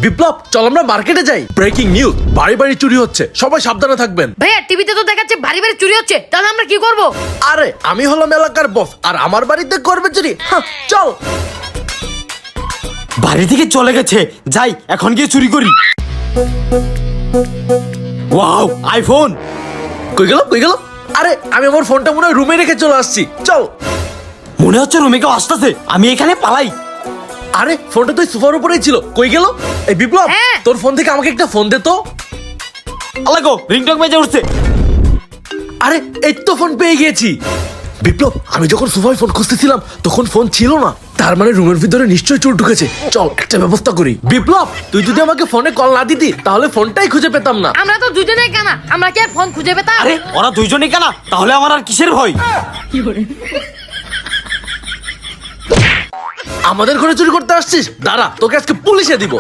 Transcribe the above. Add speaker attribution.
Speaker 1: বিপ্লব, চল আমরা মার্কেটে যাই। ব্রেকিং নিউজ, বাড়ি বাড়ি চুরি হচ্ছে, সবাই সাবধানে থাকবেন।
Speaker 2: ভাইয়া টিভিতে তো দেখাচ্ছে বাড়ি বাড়ি চুরি হচ্ছে, তাহলে আমরা কি করব?
Speaker 1: আরে আমি হলাম এলাকার বস, আর আমার বাড়িতে করবে চুরি? চল।
Speaker 3: বাড়ি থেকে চলে গেছে, যাই এখন গিয়ে চুরি করি। Wow, iPhone.
Speaker 1: কই গেল? আরে আমি আমার ফোনটা মনে হয় রুমে রেখে চলে আসছি, চল।
Speaker 3: মনে হচ্ছে রুমে কেউ আসতেছে, আমি এখানে পালাই।
Speaker 1: আরে ফোনটা তো সোফার উপরেই ছিল, কই গেল? এই বিপ্লব,
Speaker 2: হ্যাঁ।
Speaker 1: তোর ফোন থেকে আমাকে একটা ফোন দে তো।
Speaker 3: আলাগো, রিংটং বেজে উঠছে।
Speaker 1: আরে এই তো ফোন পেয়ে গিয়েছি। বিপ্লব, আমি যখন সোফায় ফোন খুঁজতেছিলাম তখন ফোন ছিল না, তার মানে রুমের ভিতরে নিশ্চয়ই চোর ঢুকেছে। চল একটা ব্যবস্থা করি। বিপ্লব, তুই যদি আমাকে ফোনে কল না দিতি তাহলে ফোনটাই খুঁজে পেতাম না।
Speaker 2: আমরা তো দুজনেই কানা, আমরা কি আর ফোন খুঁজে পেতাম?
Speaker 3: আরে ওরা দুইজনই কেনা, তাহলে আমার আর কিসের ভয়?
Speaker 1: আমাদের ঘরে চুরি করতে আসছিস? দাঁড়া, তোকে আজকে পুলিশে দিব।